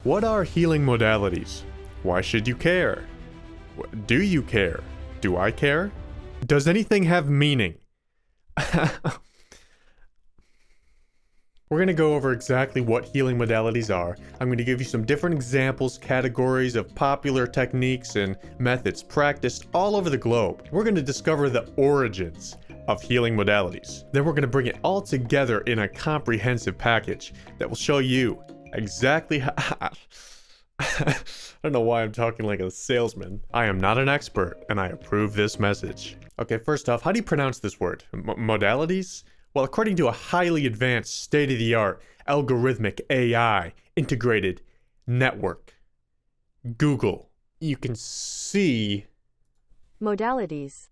What are healing modalities? Why should you care? Do you care? Do I care? Does anything have meaning? We're going to go over exactly what healing modalities are. I'm going to give you some different examples, categories of popular techniques and methods practiced all over the globe. We're going to discover the origins of healing modalities. Then we're going to bring it all together in a comprehensive package that will show you exactly how... I don't know why I'm talking like a salesman. I am not an expert, and I approve this message. Okay, first off, how do you pronounce this word? Modalities? Well, according to a highly advanced, state-of-the-art, algorithmic AI integrated network, Google, you can see... Modalities.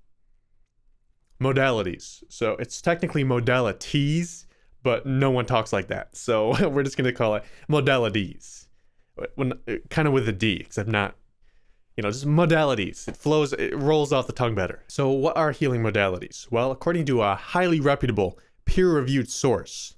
Modalities. So it's technically modalities, but no one talks like that. So we're just going to call it modalities. Kind of with a D, except not, just modalities. It rolls off the tongue better. So what are healing modalities? Well, according to a highly reputable, peer-reviewed source,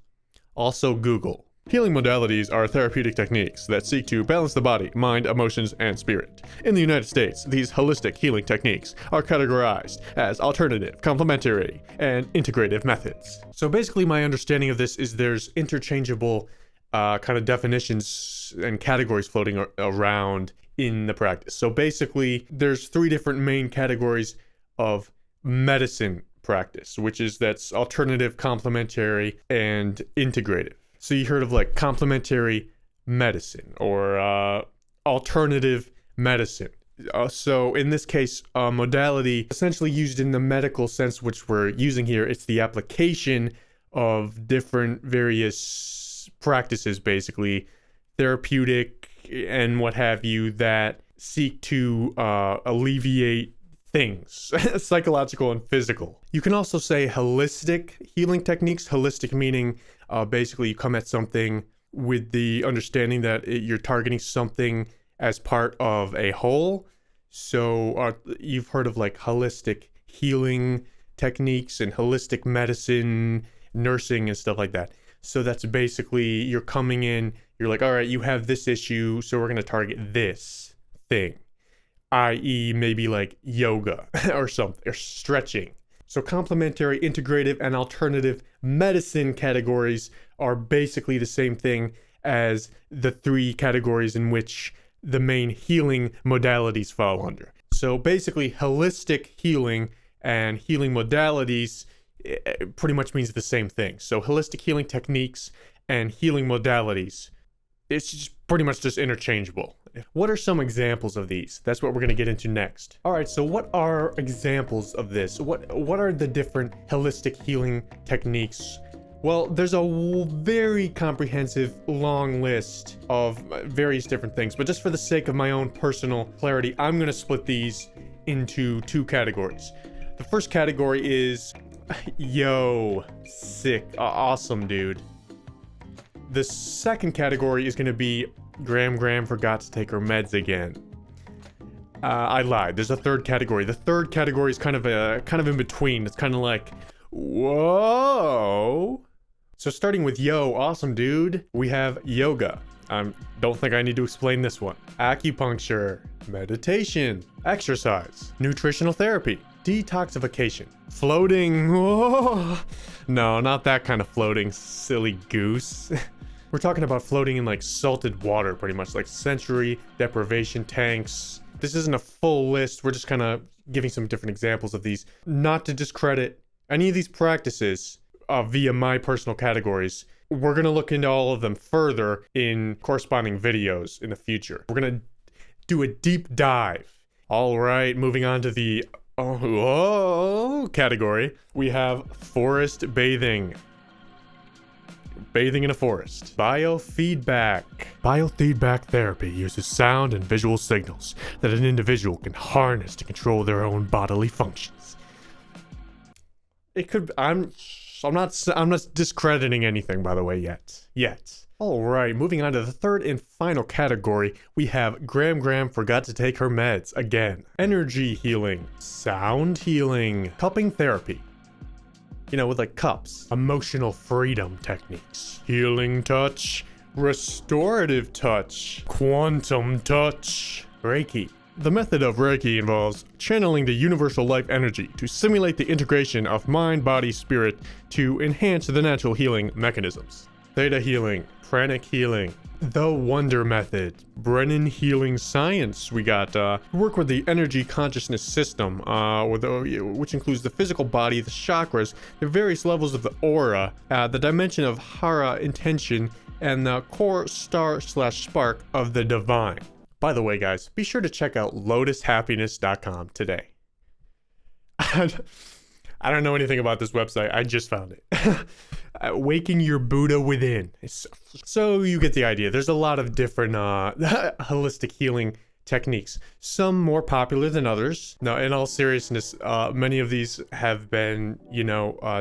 also Google, healing modalities are therapeutic techniques that seek to balance the body, mind, emotions, and spirit. In the United States, these holistic healing techniques are categorized as alternative, complementary, and integrative methods. So basically my understanding of this is there's interchangeable kind of definitions and categories floating around in the practice. So basically, there's three different main categories of medicine practice, that's alternative, complementary, and integrative. So you heard of like complementary medicine or alternative medicine. So in this case, modality essentially used in the medical sense, which we're using here, it's the application of different various practices, basically therapeutic and what have you, that seek to alleviate things, psychological and physical. You can also say holistic healing techniques. Holistic meaning basically you come at something with the understanding that you're targeting something as part of a whole. So you've heard of like holistic healing techniques and holistic medicine, nursing and stuff like that. So that's basically you're coming in, you're like, all right, you have this issue, so we're going to target this thing, i.e. maybe like yoga or something, or stretching. So complementary, integrative, and alternative medicine categories are basically the same thing as the three categories in which the main healing modalities fall under. So basically holistic healing and healing modalities it pretty much means the same thing. So holistic healing techniques and healing modalities, it's just pretty much just interchangeable. What are some examples of these? That's what we're going to get into next. All right, so what are examples of this? What are the different holistic healing techniques? Well, there's a very comprehensive, long list of various different things, but just for the sake of my own personal clarity, I'm going to split these into two categories. The first category is yo, sick, awesome, dude. The second category is going to be Graham forgot to take her meds again. I lied. There's a third category. The third category is kind of in between. It's kind of like, whoa. So starting with yo, awesome, dude, we have yoga. Don't think I need to explain this one. Acupuncture, meditation, exercise, nutritional therapy, detoxification, floating. Whoa. No, not that kind of floating, silly goose. We're talking about floating in like salted water, pretty much like sensory deprivation tanks. This isn't a full list. We're just kind of giving some different examples of these, not to discredit any of these practices via my personal categories. We're going to look into all of them further in corresponding videos in the future. We're going to do a deep dive. All right, moving on to the category. We have forest bathing. Bathing in a forest. Biofeedback. Biofeedback therapy uses sound and visual signals that an individual can harness to control their own bodily functions. I'm not discrediting anything, by the way, yet. All right, moving on to the third and final category, we have Graham forgot to take her meds again. Energy healing, sound healing, cupping therapy. With like cups. Emotional freedom techniques. Healing touch, Restorative touch. Quantum touch. Reiki. The method of Reiki involves channeling the universal life energy to simulate the integration of mind, body, spirit to enhance the natural healing mechanisms. Theta healing, pranic healing, the wonder method, Brennan healing science. We got work with the energy consciousness system, which includes the physical body, the chakras, the various levels of the aura, the dimension of hara intention, and the core star/spark of the divine. By the way, guys, be sure to check out lotushappiness.com today. I don't know anything about this website. I just found it. Waking your Buddha within. So you get the idea. There's a lot of different holistic healing techniques. Some more popular than others. Now, in all seriousness, many of these have been,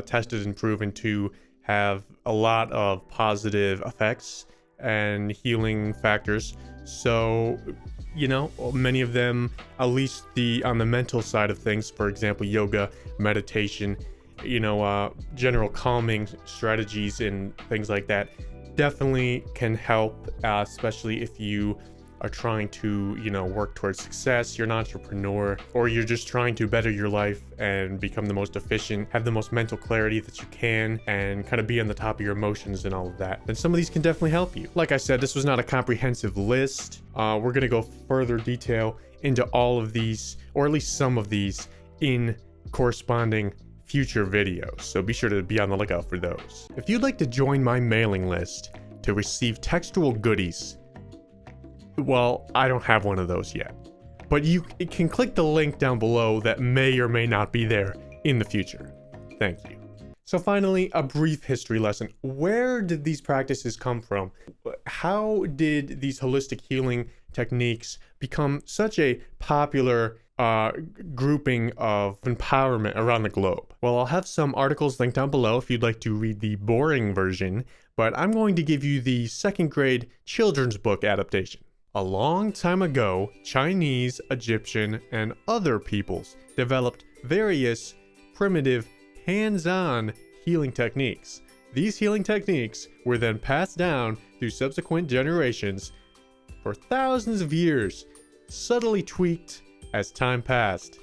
tested and proven to have a lot of positive effects and healing factors. So, many of them, at least on the mental side of things, for example, yoga, meditation, general calming strategies and things like that, definitely can help, especially if you are trying to, work towards success, you're an entrepreneur, or you're just trying to better your life and become the most efficient, have the most mental clarity that you can, and kind of be on the top of your emotions and all of that, then some of these can definitely help you. Like I said, this was not a comprehensive list. We're going to go further detail into all of these, or at least some of these, in corresponding future videos. So be sure to be on the lookout for those. If you'd like to join my mailing list to receive textual goodies, well, I don't have one of those yet, but you can click the link down below that may or may not be there in the future. Thank you. So finally, a brief history lesson. Where did these practices come from? How did these holistic healing techniques become such a popular grouping of empowerment around the globe? Well, I'll have some articles linked down below if you'd like to read the boring version, but I'm going to give you the second grade children's book adaptation. A long time ago, Chinese, Egyptian, and other peoples developed various primitive, hands-on healing techniques. These healing techniques were then passed down through subsequent generations for thousands of years, subtly tweaked as time passed,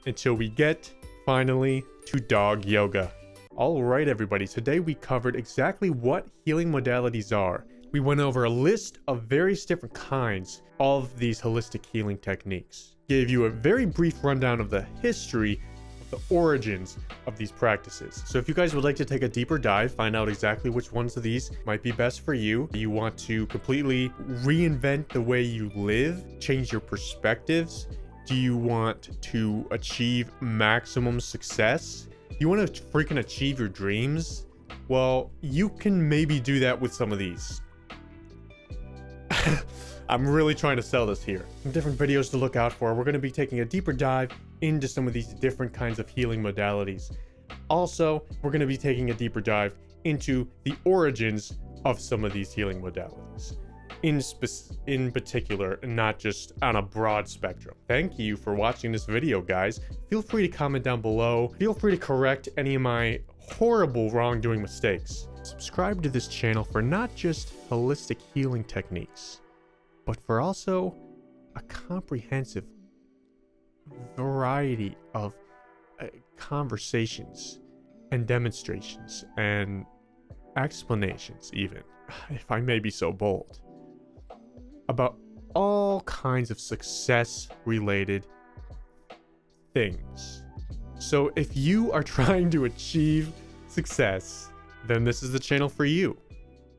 until we get, finally, to dog yoga. Alright everybody, today we covered exactly what healing modalities are. We went over a list of various different kinds of these holistic healing techniques. Gave you a very brief rundown of the history, of the origins of these practices. So if you guys would like to take a deeper dive, find out exactly which ones of these might be best for you, you want to completely reinvent the way you live, change your perspectives, do you want to achieve maximum success? You want to freaking achieve your dreams? Well, you can maybe do that with some of these. I'm really trying to sell this here. Some different videos to look out for. We're going to be taking a deeper dive into some of these different kinds of healing modalities. Also, we're going to be taking a deeper dive into the origins of some of these healing modalities. In particular, not just on a broad spectrum. Thank you for watching this video, guys. Feel free to comment down below. Feel free to correct any of my horrible wrongdoing mistakes. Subscribe to this channel for not just holistic healing techniques, but for also a comprehensive variety of conversations and demonstrations and explanations, even, if I may be so bold, about all kinds of success-related things. So if you are trying to achieve success, then this is the channel for you.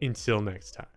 Until next time.